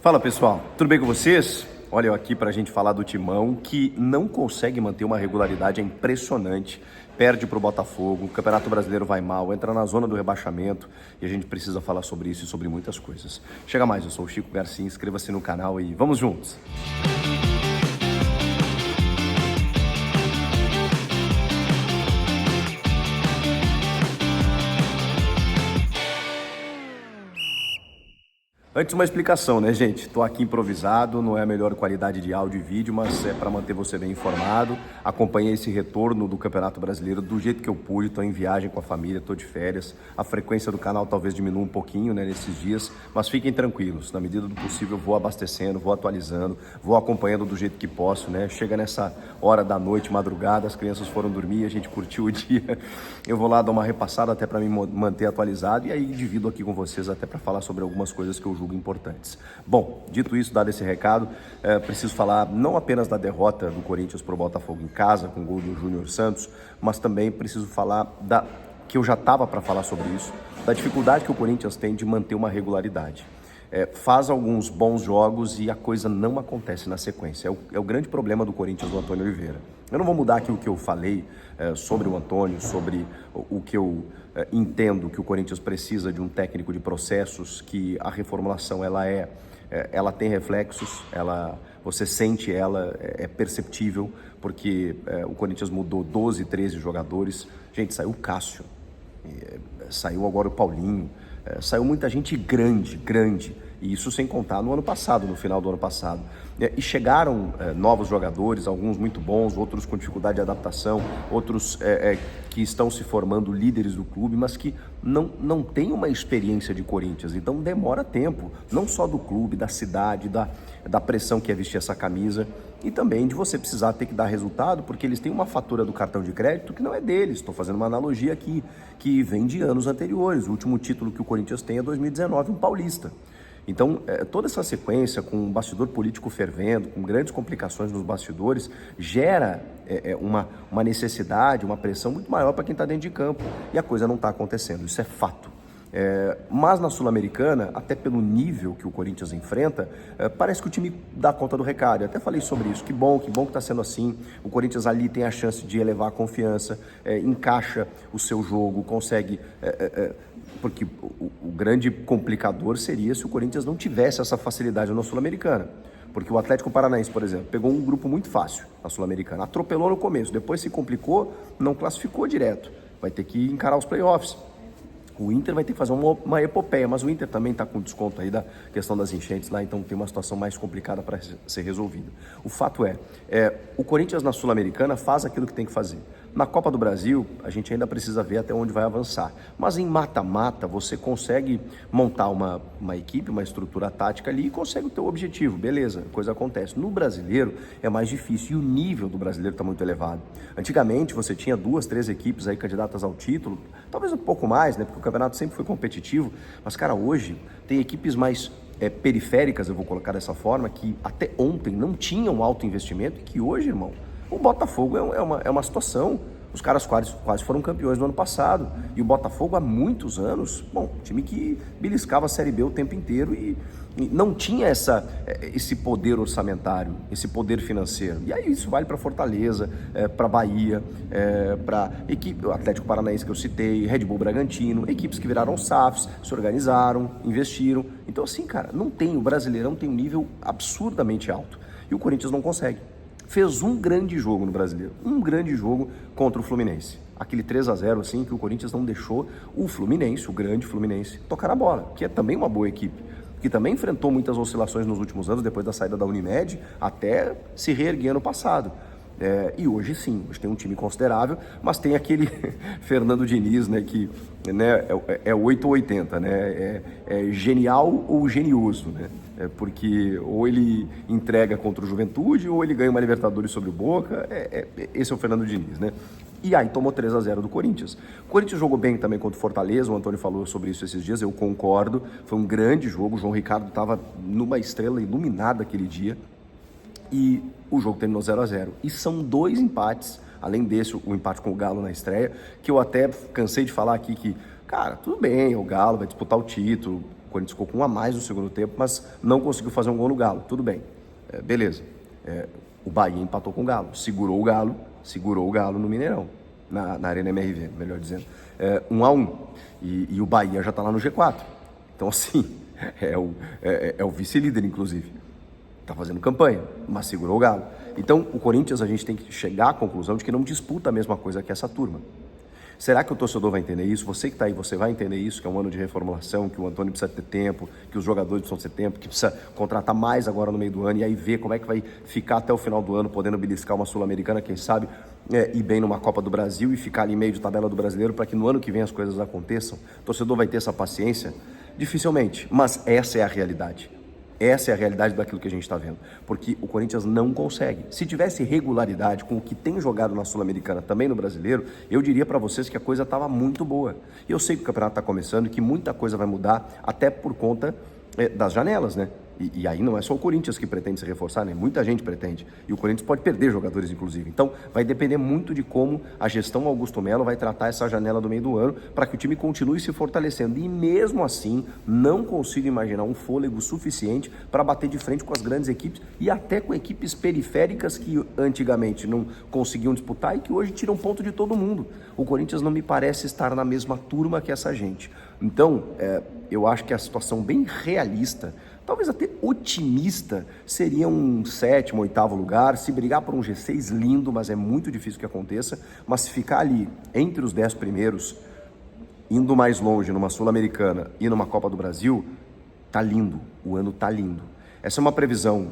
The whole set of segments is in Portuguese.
Fala pessoal, tudo bem com vocês? Olha eu aqui para a gente falar do Timão que não consegue manter uma regularidade, é impressionante, perde para o Botafogo, o Campeonato Brasileiro vai mal, entra na zona do rebaixamento e a gente precisa falar sobre isso e sobre muitas coisas. Chega mais, eu sou o Chico Garcia, inscreva-se no canal e vamos juntos! Antes uma explicação, né, gente? Tô aqui improvisado, não é a melhor qualidade de áudio e vídeo, mas é para manter você bem informado. Acompanhei esse retorno do Campeonato Brasileiro do jeito que eu pude, tô em viagem com a família, tô de férias. A frequência do canal talvez diminua um pouquinho, né, nesses dias, mas fiquem tranquilos. Na medida do possível, vou abastecendo, vou atualizando, vou acompanhando do jeito que posso, né? Chega nessa hora da noite, madrugada, as crianças foram dormir, a gente curtiu o dia. Eu vou lá dar uma repassada até para me manter atualizado e aí divido aqui com vocês até para falar sobre algumas coisas que eu julgo importantes. Bom, dito isso, dado esse recado, preciso falar não apenas da derrota do Corinthians para o Botafogo em casa, com o gol do Júnior Santos, mas também preciso falar que eu já estava para falar sobre isso, da dificuldade que o Corinthians tem de manter uma regularidade. Faz alguns bons jogos e a coisa não acontece na sequência. É o grande problema do Corinthians, do Antônio Oliveira. Eu não vou mudar aqui o que eu falei sobre o Antônio, sobre o que eu entendo que o Corinthians precisa de um técnico de processos, que a reformulação ela tem reflexos, você sente ela, é perceptível, porque o Corinthians mudou 12, 13 jogadores. Gente, saiu o Cássio, saiu agora o Paulinho, saiu muita gente grande, e isso sem contar no ano passado, no final do ano passado. E chegaram novos jogadores, alguns muito bons, outros com dificuldade de adaptação, outros que estão se formando líderes do clube, mas que não têm uma experiência de Corinthians, então demora tempo, não só do clube, da cidade, da pressão que é vestir essa camisa, e também de você precisar ter que dar resultado, porque eles têm uma fatura do cartão de crédito que não é deles. Estou fazendo uma analogia aqui, que vem de anos anteriores. O último título que o Corinthians tem é 2019, um paulista. Então, toda essa sequência, com um bastidor político fervendo, com grandes complicações nos bastidores, gera uma necessidade, uma pressão muito maior para quem está dentro de campo. E a coisa não está acontecendo, isso é fato. Mas na Sul-Americana, até pelo nível que o Corinthians enfrenta, parece que o time dá conta do recado. Eu até falei sobre isso, que bom que está sendo assim. O Corinthians ali tem a chance de elevar a confiança, encaixa o seu jogo, consegue... porque o grande complicador seria se o Corinthians não tivesse essa facilidade na Sul-Americana. Porque o Atlético Paranaense, por exemplo, pegou um grupo muito fácil na Sul-Americana, atropelou no começo, depois se complicou, não classificou direto, vai ter que encarar os playoffs. O Inter vai ter que fazer uma epopeia, mas o Inter também está com desconto aí da questão das enchentes lá, então tem uma situação mais complicada para ser resolvida. O fato o Corinthians na Sul-Americana faz aquilo que tem que fazer. Na Copa do Brasil, a gente ainda precisa ver até onde vai avançar. Mas em mata-mata, você consegue montar uma equipe, uma estrutura tática ali e consegue o teu objetivo. Beleza, a coisa acontece. No brasileiro é mais difícil e o nível do brasileiro está muito elevado. Antigamente você tinha 2, 3 equipes aí candidatas ao título, talvez um pouco mais, né? Porque o campeonato sempre foi competitivo. Mas, cara, hoje tem equipes mais periféricas, eu vou colocar dessa forma, que até ontem não tinham alto investimento e que hoje, irmão, o Botafogo é uma situação. Os caras quase foram campeões no ano passado. E o Botafogo há muitos anos, time que beliscava a Série B o tempo inteiro e não tinha esse poder orçamentário, esse poder financeiro. E aí isso vale para Fortaleza, para Bahia, para equipe, o Atlético Paranaense que eu citei, Red Bull Bragantino, equipes que viraram SAFs, se organizaram, investiram. Então assim, cara, o Brasileirão tem um nível absurdamente alto. E o Corinthians não consegue. Fez um grande jogo no Brasileiro, um grande jogo contra o Fluminense. Aquele 3-0 assim, que o Corinthians não deixou o Fluminense, o grande Fluminense, tocar na bola, que é também uma boa equipe, que também enfrentou muitas oscilações nos últimos anos, depois da saída da Unimed, até se reerguer no passado. E hoje sim, hoje tem um time considerável, mas tem aquele Fernando Diniz, né, que é 8 ou 80, né, é genial ou genioso, né, porque ou ele entrega contra o Juventude ou ele ganha uma Libertadores sobre o Boca, esse é o Fernando Diniz, né. E aí tomou 3-0 do Corinthians. O Corinthians jogou bem também contra o Fortaleza, o Antônio falou sobre isso esses dias, eu concordo, foi um grande jogo, o João Ricardo estava numa estrela iluminada aquele dia, e o jogo terminou 0-0. E são 2 empates, além desse, o empate com o Galo na estreia, que eu até cansei de falar aqui que, cara, tudo bem, o Galo vai disputar o título, O Corinthians ficou com um a mais no segundo tempo, mas não conseguiu fazer um gol no Galo. Tudo bem, beleza. O Bahia empatou com o Galo, segurou o Galo no Mineirão, na Arena MRV, melhor dizendo. 1-1. E o Bahia já está lá no G4. Então, assim, é o vice-líder, inclusive. Está fazendo campanha, mas segurou o Galo. Então, o Corinthians, a gente tem que chegar à conclusão de que não disputa a mesma coisa que essa turma. Será que o torcedor vai entender isso? Você que está aí, você vai entender isso, que é um ano de reformulação, que o Antônio precisa ter tempo, que os jogadores precisam ter tempo, que precisa contratar mais agora no meio do ano e aí ver como é que vai ficar até o final do ano, podendo beliscar uma Sul-Americana, quem sabe, ir bem numa Copa do Brasil e ficar ali meio de tabela do brasileiro para que no ano que vem as coisas aconteçam. O torcedor vai ter essa paciência? Dificilmente, mas essa é a realidade. Essa é a realidade daquilo que a gente está vendo, porque o Corinthians não consegue. Se tivesse regularidade com o que tem jogado na Sul-Americana, também no Brasileiro, eu diria para vocês que a coisa estava muito boa. E eu sei que o campeonato está começando e que muita coisa vai mudar, até por conta das janelas, né? E aí não é só o Corinthians que pretende se reforçar, né? Muita gente pretende. E o Corinthians pode perder jogadores, inclusive. Então, vai depender muito de como a gestão Augusto Melo vai tratar essa janela do meio do ano para que o time continue se fortalecendo. E mesmo assim, não consigo imaginar um fôlego suficiente para bater de frente com as grandes equipes e até com equipes periféricas que antigamente não conseguiam disputar e que hoje tiram ponto de todo mundo. O Corinthians não me parece estar na mesma turma que essa gente. Então, eu acho que a situação bem realista, talvez até otimista, seria um 7º, 8º lugar. Se brigar por um G6, lindo, mas é muito difícil que aconteça. Mas se ficar ali entre os 10 primeiros, indo mais longe numa Sul-Americana e numa Copa do Brasil, tá lindo, o ano tá lindo. Essa é uma previsão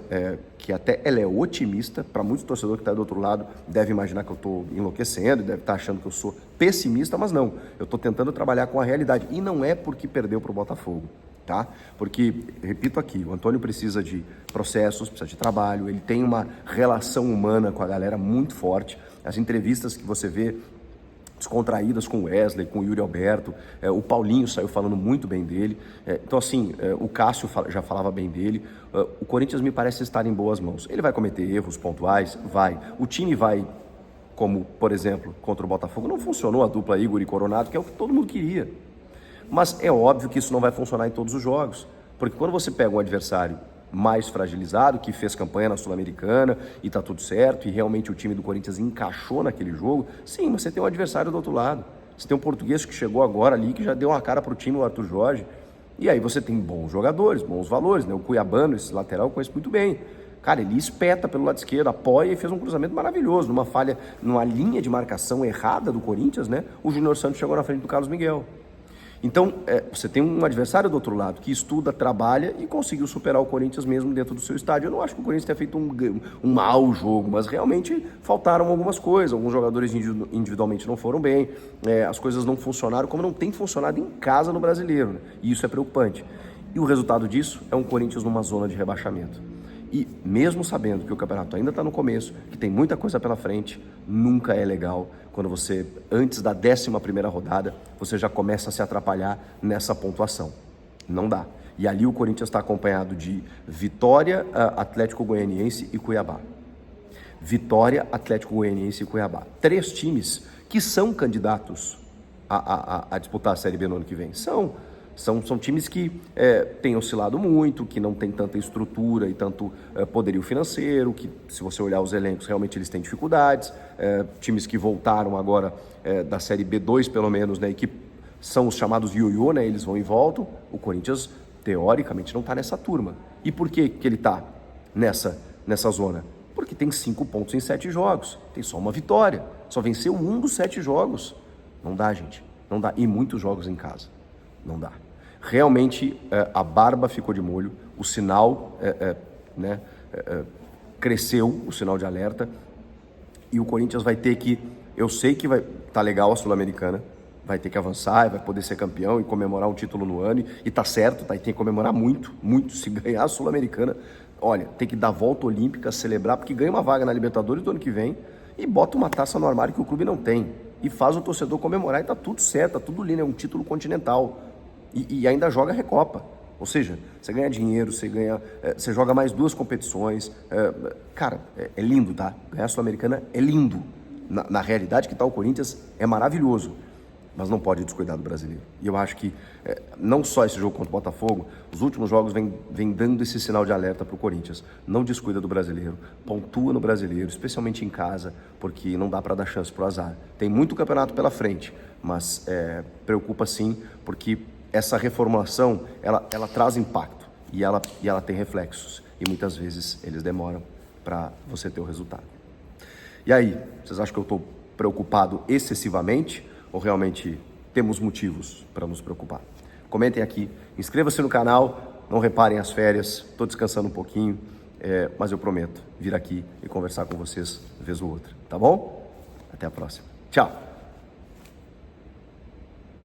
que até ela é otimista. Para muitos torcedores que estão do outro lado deve imaginar que eu estou enlouquecendo, deve estar achando que eu sou pessimista, mas não. Eu estou tentando trabalhar com a realidade e não é porque perdeu para o Botafogo. Tá? Porque, repito aqui, o Antônio precisa de processos, precisa de trabalho, ele tem uma relação humana com a galera muito forte. As entrevistas que você vê descontraídas com o Wesley, com o Yuri Alberto, o Paulinho saiu falando muito bem dele, então assim, o Cássio já falava bem dele. O Corinthians me parece estar em boas mãos. Ele vai cometer erros pontuais? Vai. O time vai, como por exemplo, contra o Botafogo, não funcionou a dupla Igor e Coronado, que é o que todo mundo queria. Mas é óbvio que isso não vai funcionar em todos os jogos, porque quando você pega um adversário mais fragilizado, que fez campanha na Sul-Americana e tá tudo certo, e realmente o time do Corinthians encaixou naquele jogo, sim, mas você tem um adversário do outro lado. Você tem um português que chegou agora ali, que já deu uma cara pro time, o Arthur Jorge, e aí você tem bons jogadores, bons valores, né? O Cuiabano, esse lateral, eu conheço muito bem. Cara, ele espeta pelo lado esquerdo, apoia e fez um cruzamento maravilhoso. Numa falha, numa linha de marcação errada do Corinthians, né? O Júnior Santos chegou na frente do Carlos Miguel. Então, você tem um adversário do outro lado que estuda, trabalha e conseguiu superar o Corinthians mesmo dentro do seu estádio. Eu não acho que o Corinthians tenha feito um mau jogo, mas realmente faltaram algumas coisas. Alguns jogadores individualmente não foram bem, as coisas não funcionaram como não tem funcionado em casa no Brasileiro, né? E isso é preocupante. E o resultado disso é um Corinthians numa zona de rebaixamento. E mesmo sabendo que o campeonato ainda está no começo, que tem muita coisa pela frente, nunca é legal quando você, antes da 11ª rodada, você já começa a se atrapalhar nessa pontuação. Não dá. E ali o Corinthians está acompanhado de Vitória, Atlético Goianiense e Cuiabá. Vitória, Atlético Goianiense e Cuiabá. 3 times que são candidatos a disputar a Série B no ano que vem. São times que têm oscilado muito, que não têm tanta estrutura e tanto poderio financeiro, que se você olhar os elencos, realmente eles têm dificuldades. Times que voltaram agora da Série B2, pelo menos, né, e que são os chamados ioiô, né, eles vão e voltam. O Corinthians, teoricamente, não está nessa turma. E por que ele está nessa zona? Porque tem 5 pontos em 7 jogos, tem só uma vitória, só venceu um dos 7 jogos. Não dá, gente, não dá. E muitos jogos em casa, não dá. Realmente a barba ficou de molho, o sinal cresceu, o sinal de alerta, e o Corinthians vai ter que, eu sei que vai tá legal a Sul-Americana, vai ter que avançar, vai poder ser campeão e comemorar um título no ano, e tá certo, tá, e tem que comemorar muito, muito, se ganhar a Sul-Americana, olha, tem que dar volta olímpica, celebrar, porque ganha uma vaga na Libertadores do ano que vem, e bota uma taça no armário que o clube não tem, e faz o torcedor comemorar, e tá tudo certo, tá tudo lindo, é um título continental. E ainda joga a Recopa, ou seja, você ganha dinheiro, você joga mais 2 competições, cara, é lindo, tá? Ganhar a Sul-Americana é lindo, na realidade que tá o Corinthians é maravilhoso, mas não pode descuidar do brasileiro. E eu acho que não só esse jogo contra o Botafogo, os últimos jogos vem dando esse sinal de alerta para o Corinthians. Não descuida do brasileiro, pontua no brasileiro, especialmente em casa, porque não dá para dar chance para o azar. Tem muito campeonato pela frente, mas preocupa sim, porque essa reformulação, ela traz impacto e ela tem reflexos. E muitas vezes eles demoram para você ter o resultado. E aí, vocês acham que eu estou preocupado excessivamente ou realmente temos motivos para nos preocupar? Comentem aqui, inscreva-se no canal, não reparem as férias, estou descansando um pouquinho, mas eu prometo vir aqui e conversar com vocês vez ou outra, tá bom? Até a próxima. Tchau!